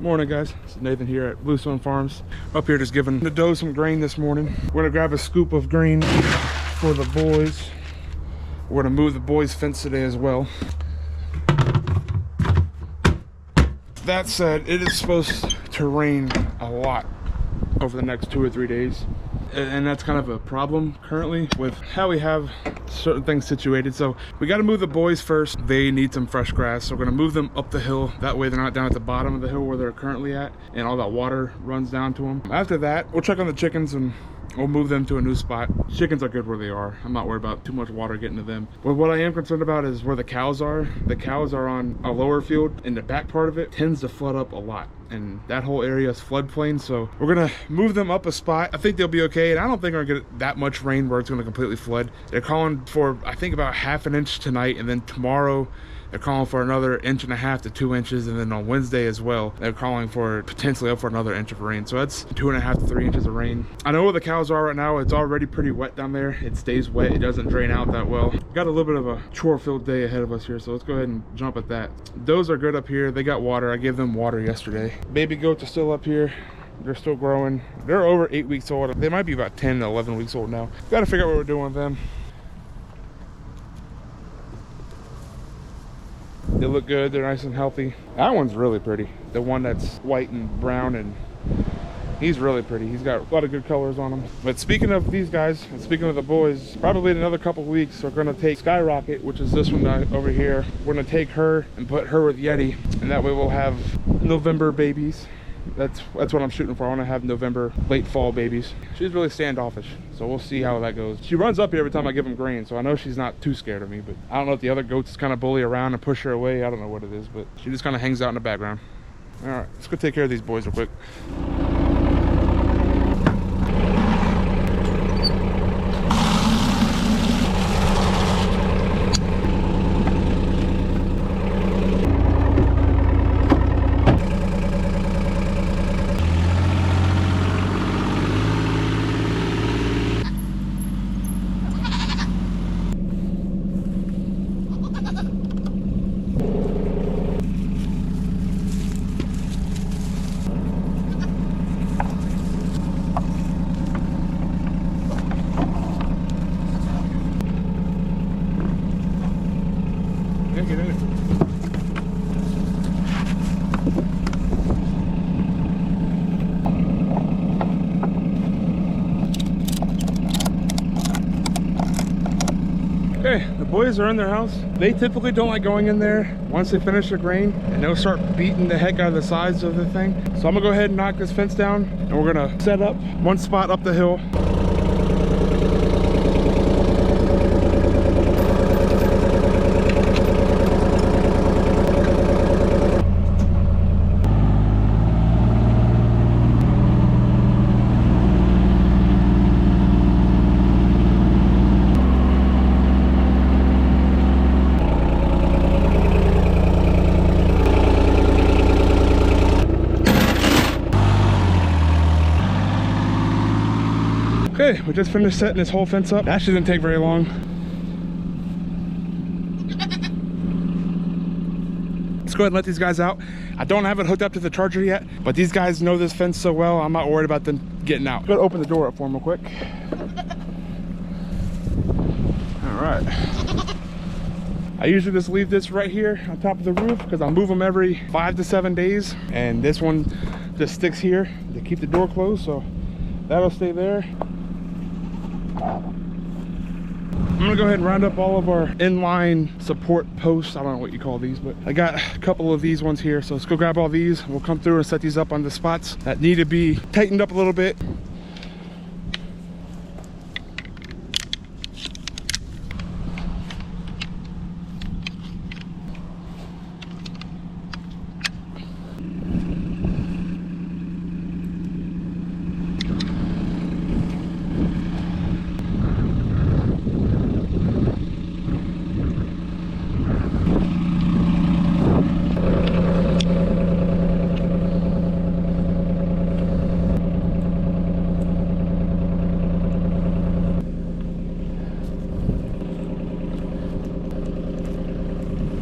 Morning guys, it's Nathan here at Bluestone Farms. Up here just giving the doe some grain this morning. We're gonna grab a scoop of grain for the boys. We're gonna move the boys' fence today as well. That said, it is supposed to rain a lot over the next 2 or 3 days. And that's kind of a problem currently with how we have certain things situated. So we got to move the boys first. They need some fresh grass, so we're going to move them up the hill. That way they're not down at the bottom of the hill where they're currently at and all that water runs down to them. After that, we'll check on the chickens and we'll move them to a new spot. Chickens are good where they are. I'm not worried about too much water getting to them. But what I am concerned about is where the cows are. The cows are on a lower field, and the back part of it tends to flood up a lot. And that whole area is floodplain, so we're gonna move them up a spot. I think they'll be okay, and I don't think we're gonna get that much rain where it's gonna completely flood. They're calling for, I think, about ½ an inch tonight, and then tomorrow they're calling for another 1.5 to 2 inches, and then on Wednesday as well, they're calling for potentially up for another inch of rain. So that's 2.5 to 3 inches of rain. I know where the cows are right now. It's already pretty wet down there. It stays wet. It doesn't drain out that well. Got a little bit of a chore-filled day ahead of us here, so let's go ahead and jump at that. Those are good up here. They got water. I gave them water yesterday. Baby goats are still up here. They're still growing. They're over 8 weeks old. They might be about 10 to 11 weeks old now. Got to figure out what we're doing with them. They look good. They're nice and healthy. That one's really pretty. The one that's white and brown, and he's really pretty. He's got a lot of good colors on him. But speaking of these guys, and speaking of the boys, probably in another couple of weeks, we're gonna take Skyrocket, which is this one over here. We're gonna take her and put her with Yeti, and that way we'll have November babies. That's what I'm shooting for. I want to have November, late fall babies. She's really standoffish, so we'll see how that goes. She runs up here every time I give them grain, so I know she's not too scared of me, but I don't know if the other goats kind of bully around and push her away. I don't know what it is, but she just kind of hangs out in the background. All right, let's go take care of these boys real quick. Get in it. Okay, the boys are in their house. They typically don't like going in there once they finish their grain, and they'll start beating the heck out of the sides of the thing. So I'm gonna go ahead and knock this fence down, and we're gonna set up one spot up the hill. Okay, we just finished setting this whole fence up. Actually didn't take very long. Let's go ahead and let these guys out. I don't have it hooked up to the charger yet, but these guys know this fence so well, I'm not worried about them getting out. Go ahead and open the door up for them real quick. All right. I usually just leave this right here on top of the roof because I'll move them every 5 to 7 days. And this one just sticks here to keep the door closed, so that'll stay there. I'm gonna go ahead and round up all of our inline support posts. I don't know what you call these, but I got a couple of these ones here. So let's go grab all these. We'll come through and set these up on the spots that need to be tightened up a little bit.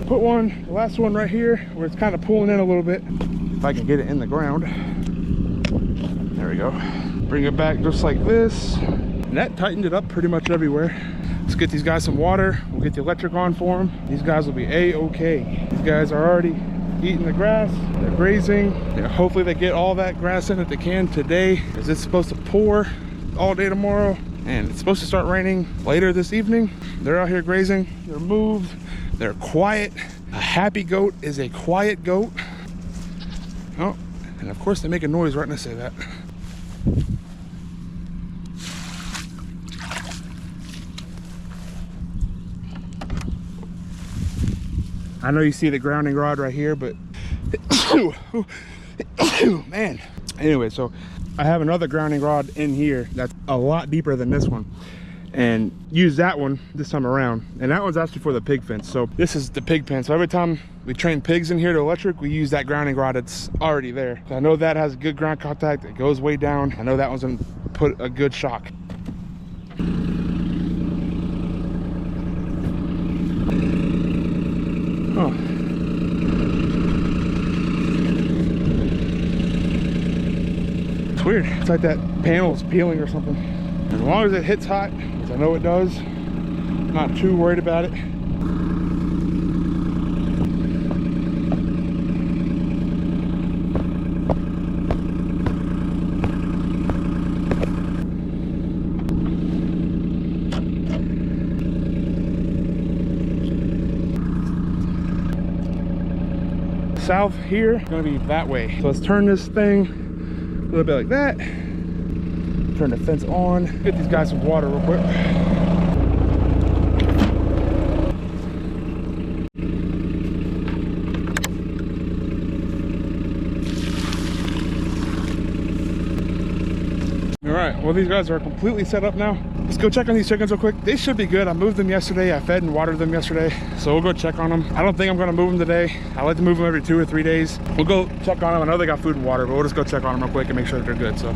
Put one, the last one right here, where it's kind of pulling in a little bit. if I can get it in the ground. There we go. Bring it back just like this. And that tightened it up pretty much everywhere. Let's get these guys some water. We'll get the electric on for them. These guys will be a-okay. These guys are already eating the grass. They're grazing. Hopefully they get all that grass in that they can today, because it's supposed to pour all day tomorrow. And it's supposed to start raining later this evening. They're out here grazing. They're moved. They're quiet. A happy goat is a quiet goat. Oh, and of course they make a noise right when I say that. I know you see the grounding rod right here, but man. Anyway, so I have another grounding rod in here that's a lot deeper than this one, and use that one this time around. And that one's actually for the pig fence. So this is the pig pen. So every time we train pigs in here to electric, we use that grounding rod that's already there. So I know that has good ground contact. It goes way down. I know that one's gonna put a good shock. Oh. It's weird. It's like that panel's peeling or something. As long as it hits hot, as I know it does, I'm not too worried about it. South here is going to be that way. So let's turn this thing a little bit like that. Turn the fence on. Get these guys some water real quick. All right, well, these guys are completely set up now. Let's go check on these chickens real quick. They should be good. I moved them yesterday. I fed and watered them yesterday. So we'll go check on them. I don't think I'm gonna move them today. I like to move them every 2 or 3 days. We'll go check on them. I know they got food and water, but we'll just go check on them real quick and make sure that they're good, so.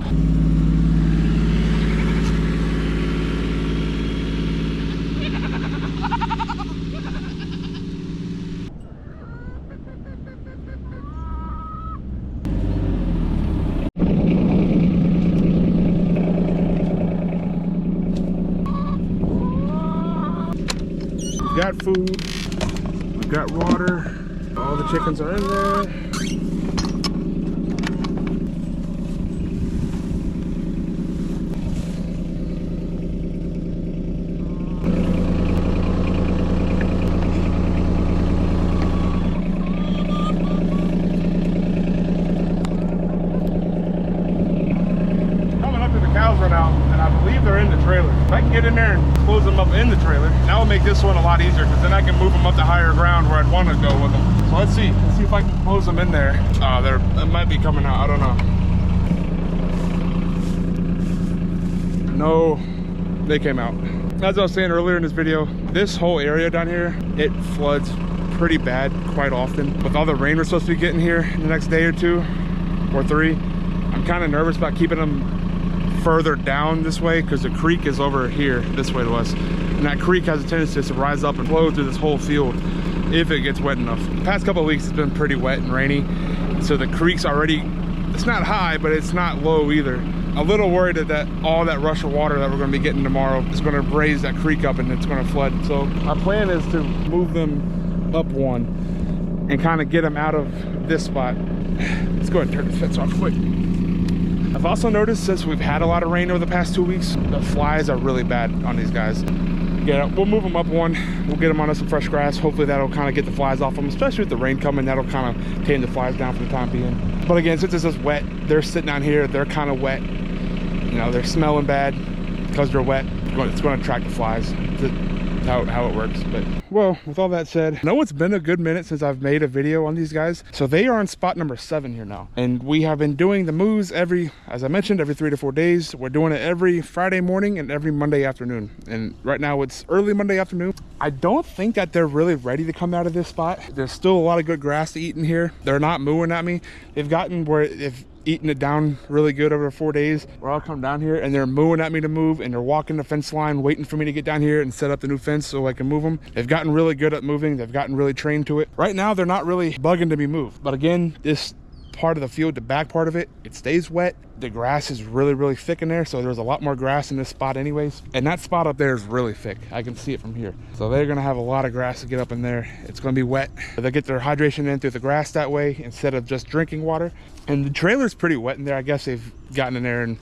We've got food, we've got water, all the chickens are in there. Coming up to the cows right now, and I believe they're in the trailer. If I can get in there and close them up in the trailer, that will make this one a lot easier, because then I can move them up to higher ground where I'd want to go with them. So let's see if I can close them in there. It might be coming out, I don't know. No, they came out. As I was saying earlier in this video, this whole area down here, it floods pretty bad quite often. With all the rain we're supposed to be getting here in the next day or 2 or 3, I'm kind of nervous about keeping them further down this way, because the creek is over here this way to us, and that creek has a tendency to rise up and flow through this whole field if it gets wet enough. The past couple of weeks it's been pretty wet and rainy, so the creek's already, it's not high but it's not low either. A little worried that all that rush of water that we're going to be getting tomorrow is going to raise that creek up and it's going to flood. So our plan is to move them up one and kind of get them out of this spot. Let's go ahead and turn the fence off quick. I've also noticed, since we've had a lot of rain over the past 2 weeks, the flies are really bad on these guys. Yeah, we'll move them up one. We'll get them onto some fresh grass. Hopefully that'll kind of get the flies off them, especially with the rain coming. That'll kind of tame the flies down for the time being. But again, since it's just wet, they're sitting down here. They're kind of wet. You know, they're smelling bad because they're wet. It's going to attract the flies. How it works. But well, with all that said, I know it's been a good minute since I've made a video on these guys. So they are on spot number 7 here now, and we have been doing the moves as I mentioned, every 3 to 4 days. We're doing it every Friday morning and every Monday afternoon, and right now it's early Monday afternoon. I don't think that they're really ready to come out of this spot. There's still a lot of good grass to eat in here. They're not mooing at me. They've gotten where if eating it down really good over 4 days, where I'll come down here and they're mooing at me to move, and they're walking the fence line waiting for me to get down here and set up the new fence so I can move them. They've gotten really good at moving. They've gotten really trained to it. Right now they're not really bugging to be moved, but again, this part of the field, the back part of it, it stays wet. The grass is really, really thick in there, so there's a lot more grass in this spot anyways. And that spot up there is really thick. I can see it from here. So they're gonna have a lot of grass to get up in there. It's gonna be wet. They'll get their hydration in through the grass that way instead of just drinking water. And the trailer's pretty wet in there. I guess they've gotten in there and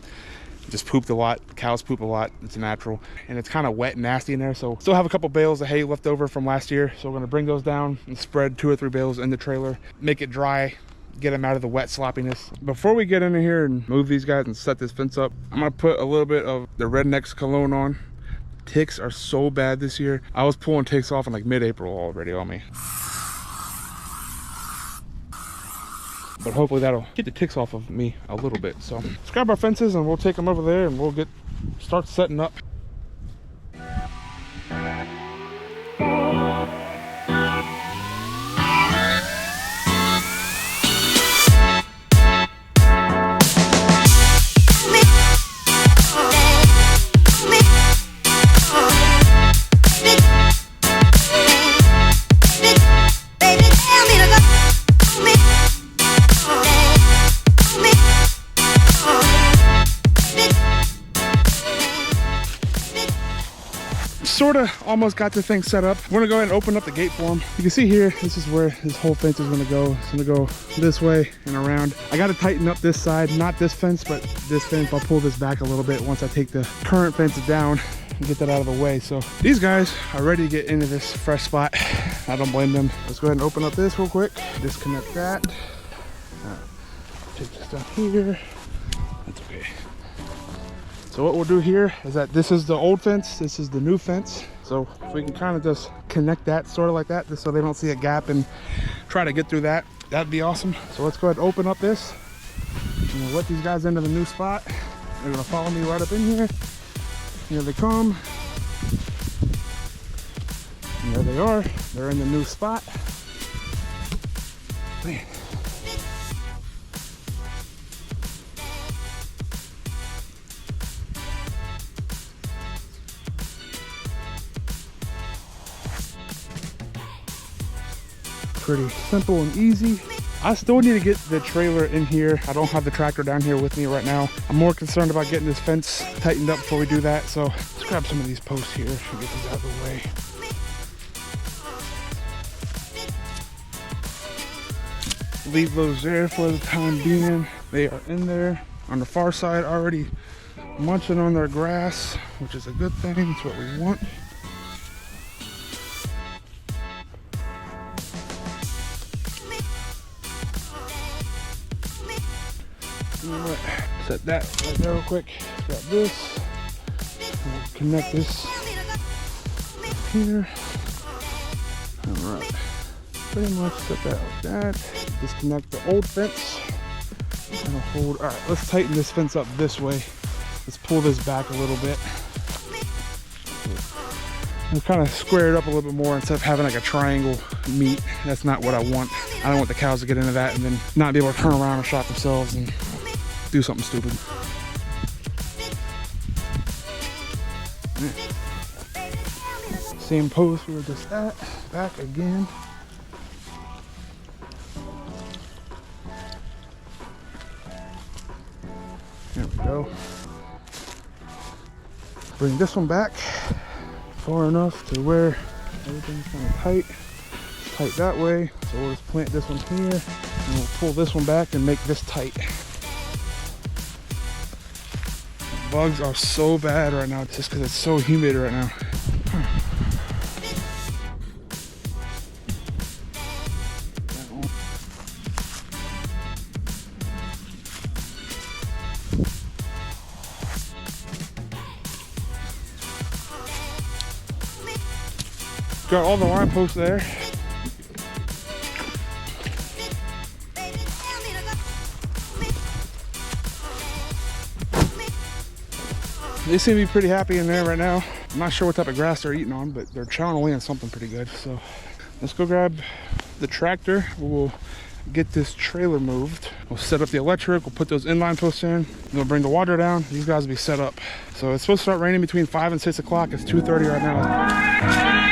just pooped a lot. Cows poop a lot. It's natural. And it's kind of wet and nasty in there. So still have a couple bales of hay left over from last year. So we're gonna bring those down and spread 2 or 3 bales in the trailer, make it dry, get them out of the wet sloppiness. Before we get into here and move these guys and set this fence up, I'm gonna put a little bit of the Rednex cologne on. Ticks are so bad this year. I was pulling ticks off in like mid-April already on me. But hopefully that'll get the ticks off of me a little bit. So let's grab our fences and we'll take them over there and we'll start setting up. Sorta almost got the thing set up. We're gonna go ahead and open up the gate for them. You can see here, this is where this whole fence is gonna go. It's gonna go this way and around. I gotta tighten up this side, not this fence, but this fence. I'll pull this back a little bit once I take the current fence down and get that out of the way. So these guys are ready to get into this fresh spot. I don't blame them. Let's go ahead and open up this real quick. Disconnect that. Take this down here. That's okay. So what we'll do here is that this is the old fence, this is the new fence. So if we can kind of just connect that sort of like that, just so they don't see a gap and try to get through that, that'd be awesome. So let's go ahead and open up this. I'm gonna let these guys into the new spot. They're gonna follow me right up in here. Here they come. And there they are. They're in the new spot. Man. Pretty simple and easy. I still need to get the trailer in here. I don't have the tractor down here with me right now. I'm more concerned about getting this fence tightened up before we do that. So let's grab some of these posts here and get these out of the way. Leave those there for the time being. They are in there on the far side already munching on their grass, which is a good thing. It's what we want. Set that right there real quick. Grab this. We'll connect this here. Alright. Pretty much set that like that. Disconnect the old fence. And I'll hold. Alright, let's tighten this fence up this way. Let's pull this back a little bit. And kind of square it up a little bit more instead of having like a triangle meet. That's not what I want. I don't want the cows to get into that and then not be able to turn around and shot themselves and do something stupid. Same post we were just at, back again. There we go. Bring this one back far enough to where everything's kind of tight. Tight that way. So we'll just plant this one here and we'll pull this one back and make this tight. Bugs are so bad right now just because it's so humid right now. Got all the line posts there. They seem to be pretty happy in there right now. I'm not sure what type of grass they're eating on, but they're chowing away on something pretty good. So let's go grab the tractor. We'll get this trailer moved. We'll set up the electric. We'll put those inline posts in. We'll bring the water down. These guys will be set up. So it's supposed to start raining between 5 and 6 o'clock. It's 2:30 right now.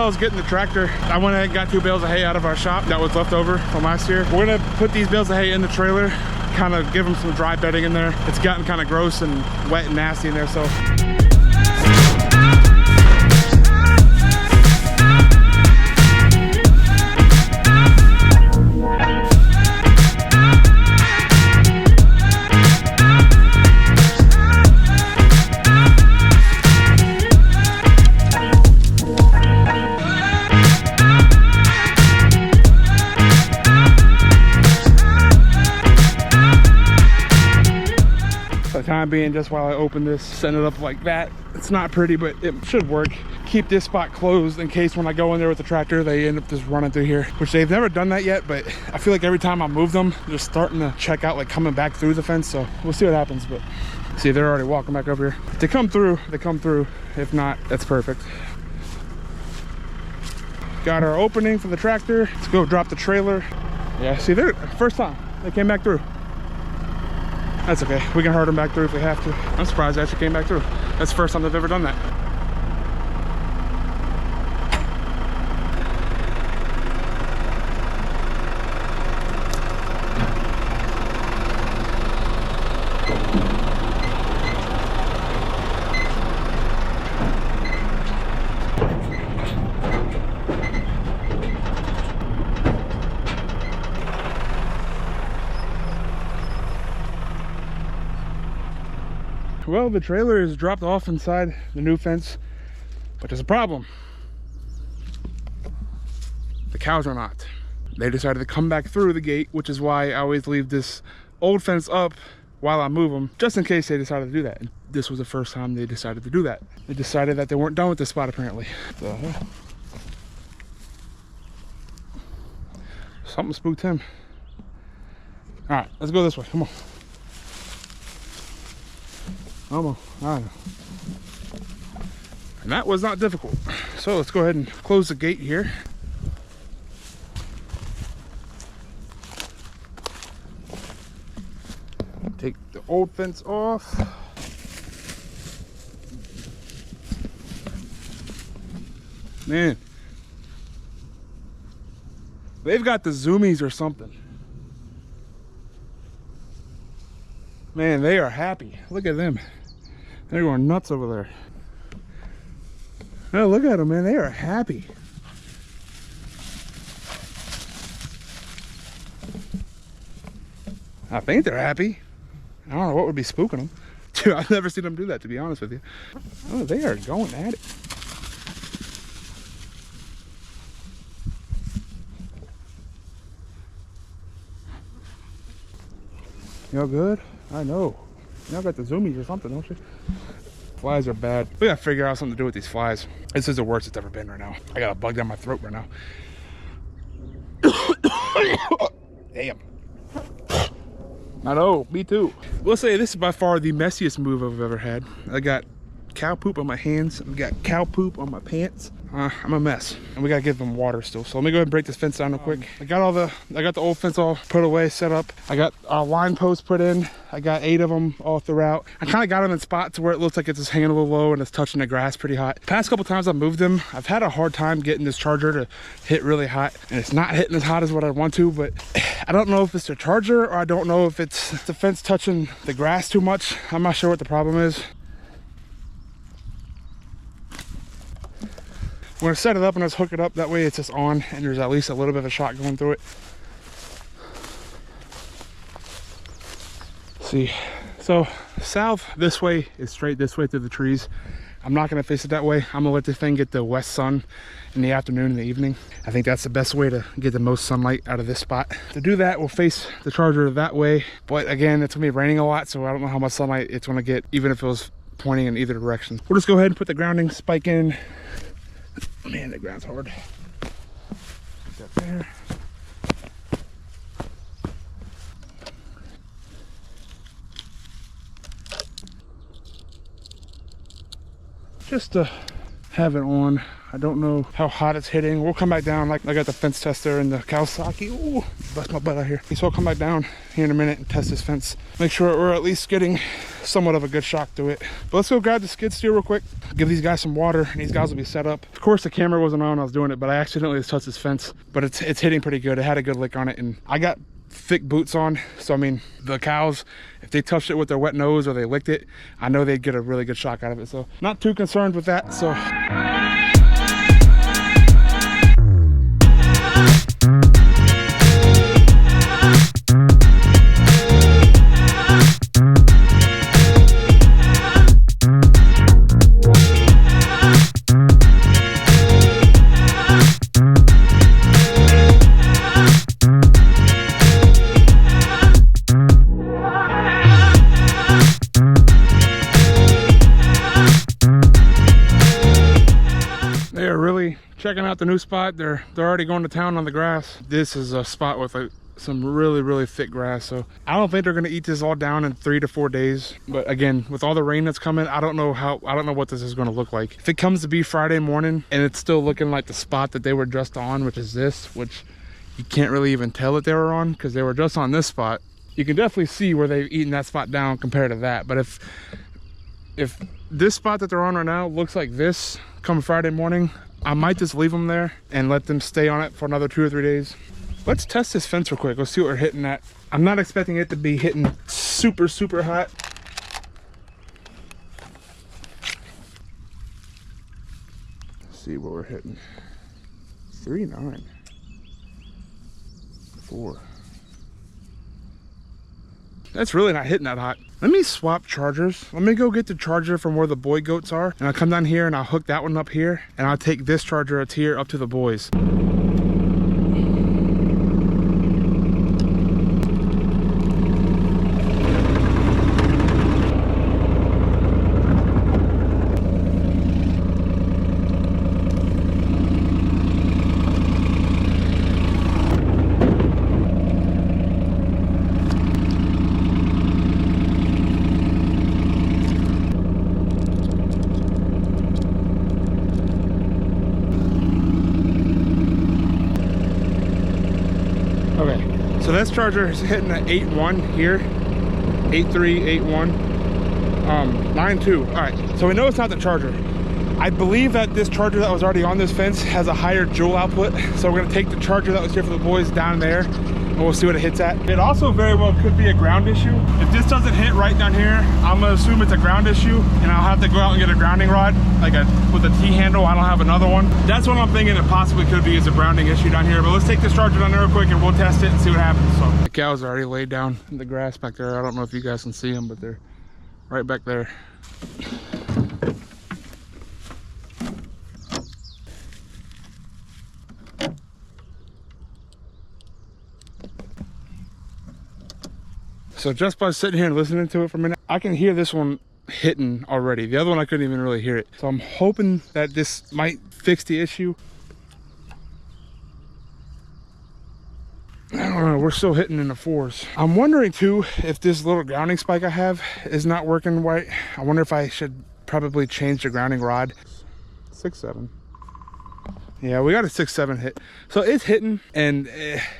was getting the tractor, I went ahead and got 2 bales of hay out of our shop that was left over from last year. We're gonna put these bales of hay in the trailer, kind of give them some dry bedding in there. It's gotten kind of gross and wet and nasty in there, so. Time being, just while I open this, send it up like that. It's not pretty, but it should work. Keep this spot closed in case when I go in there with the tractor, they end up just running through here, which they've never done that yet, but I feel like every time I move them, they're starting to check out, like coming back through the fence. So we'll see what happens, but see, they're already walking back over here. If they come through, they come through. If not, that's perfect. Got our opening for the tractor. Let's go drop the trailer. Yeah, see, they're first time they came back through. That's okay. We can herd them back through if we have to. I'm surprised they actually came back through. That's the first time they've ever done that. Well, the trailer is dropped off inside the new fence, but there's a problem. The cows are not. They decided to come back through the gate, which is why I always leave this old fence up while I move them, just in case they decided to do that. And this was the first time they decided to do that. They decided that they weren't done with this spot, apparently. So, something spooked him. All right, let's go this way. Come on. Almost. I know. And that was not difficult. So let's go ahead and close the gate here. Take the old fence off. Man, they've got the zoomies or something. Man, they are happy. Look at them. They're going nuts over there. Oh, look at them, man. They are happy. I think they're happy. I don't know what would be spooking them. Dude, I've never seen them do that, to be honest with you. Oh, they are going at it. Y'all good? I know. Y'all got the zoomies or something, don't you? Flies are bad. We gotta figure out something to do with these flies. This is the worst it's ever been right now. I got a bug down my throat right now. Damn. I know, me too. We'll say this is by far the messiest move I've ever had. I got cow poop on my hands. I got cow poop on my pants. I'm a mess, and we gotta give them water still. So let me go ahead and break this fence down real quick. I got the old fence all put away, set up. I got our line posts put in. I got 8 of them all throughout. I kind of got them in spots where it looks like it's just hanging a little low and it's touching the grass pretty hot. Past couple times I've moved them, I've had a hard time getting this charger to hit really hot, and it's not hitting as hot as what I want to, but I don't know if it's the charger or I don't know if it's the fence touching the grass too much. I'm not sure what the problem is. We're gonna set it up and let's hook it up. That way it's just on and there's at least a little bit of a shot going through it. See, so south this way is straight this way through the trees. I'm not gonna face it that way. I'm gonna let this thing get the west sun in the afternoon and the evening. I think that's the best way to get the most sunlight out of this spot. To do that, we'll face the charger that way. But again, it's gonna be raining a lot, so I don't know how much sunlight it's gonna get, even if it was pointing in either direction. We'll just go ahead and put the grounding spike in. Man, the ground's hard. Put that there. Just to have it on I don't know how hot it's hitting. We'll come back down. Like I got the fence tester and the Kawasaki. Ooh, bust my butt out here. So I'll come back down here in a minute and test this fence. Make sure we're at least getting somewhat of a good shock to it. But let's go grab the skid steer real quick. Give these guys some water and these guys will be set up. Of course the camera wasn't on when I was doing it, but I accidentally just touched this fence. But it's hitting pretty good. It had a good lick on it, and I got thick boots on, so I mean the cows, if they touched it with their wet nose or they licked it, I know they'd get a really good shock out of it, so not too concerned with that. So checking out the new spot. They're already going to town on the grass. This is a spot with some really thick grass, so I don't think they're going to eat this all down in 3 to 4 days. But again, with all the rain that's coming, I don't know what this is going to look like. If it comes to be Friday morning and it's still looking like the spot that they were just on, which is this, which you can't really even tell that they were on because they were just on this spot, you can definitely see where they've eaten that spot down compared to that. But if this spot that they're on right now looks like this come Friday morning, I might just leave them there and let them stay on it for another 2 or 3 days. Let's test this fence real quick. Let's see what we're hitting at. I'm not expecting it to be hitting super hot. Let's see what we're hitting. 3.9. 4. That's really not hitting that hot. Let me swap chargers. Let me go get the charger from where the boy goats are, and I'll come down here and I'll hook that one up here, and I'll take this charger that's here up to the boys. So this charger is hitting at 8.1 here, 8.3, 8.1, 9.2. All right, so we know it's not the charger. I believe that this charger that was already on this fence has a higher joule output. So we're gonna take the charger that was here for the boys down there, and we'll see what it hits at. It also very well could be a ground issue. If this doesn't hit right down here, I'm gonna assume it's a ground issue, and I'll have to go out and get a grounding rod, with a T-handle. I don't have another one. That's what I'm thinking it possibly could be, is a grounding issue down here. But let's take this charger down there real quick and we'll test it and see what happens. So the cows are already laid down in the grass back there. I don't know if you guys can see them, but they're right back there. So just by sitting here and listening to it for a minute, I can hear this one hitting already. The other one I couldn't even really hear it. So I'm hoping that this might fix the issue. I don't know, we're still hitting in the 4s. I'm wondering too if this little grounding spike I have is not working right. I wonder if I should probably change the grounding rod. 6.7. Yeah, we got a 6.7 hit. So it's hitting, and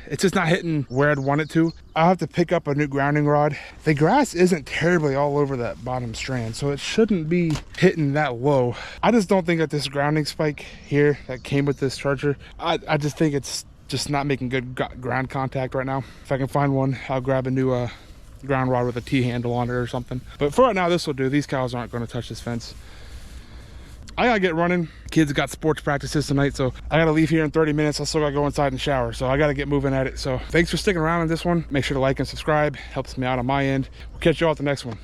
it's just not hitting where I'd want it to. I'll have to pick up a new grounding rod. The grass isn't terribly all over that bottom strand, so it shouldn't be hitting that low. I just don't think that this grounding spike here that came with this charger, I just think it's just not making good ground contact right now. If I can find one, I'll grab a new ground rod with a T-handle on it or something. But for right now, this will do. These cows aren't going to touch this fence. I gotta get running. Kids got sports practices tonight, so I gotta leave here in 30 minutes. I still gotta go inside and shower, so I gotta get moving at it. So thanks for sticking around on this one. Make sure to like and subscribe. Helps me out on my end. We'll catch you all at the next one.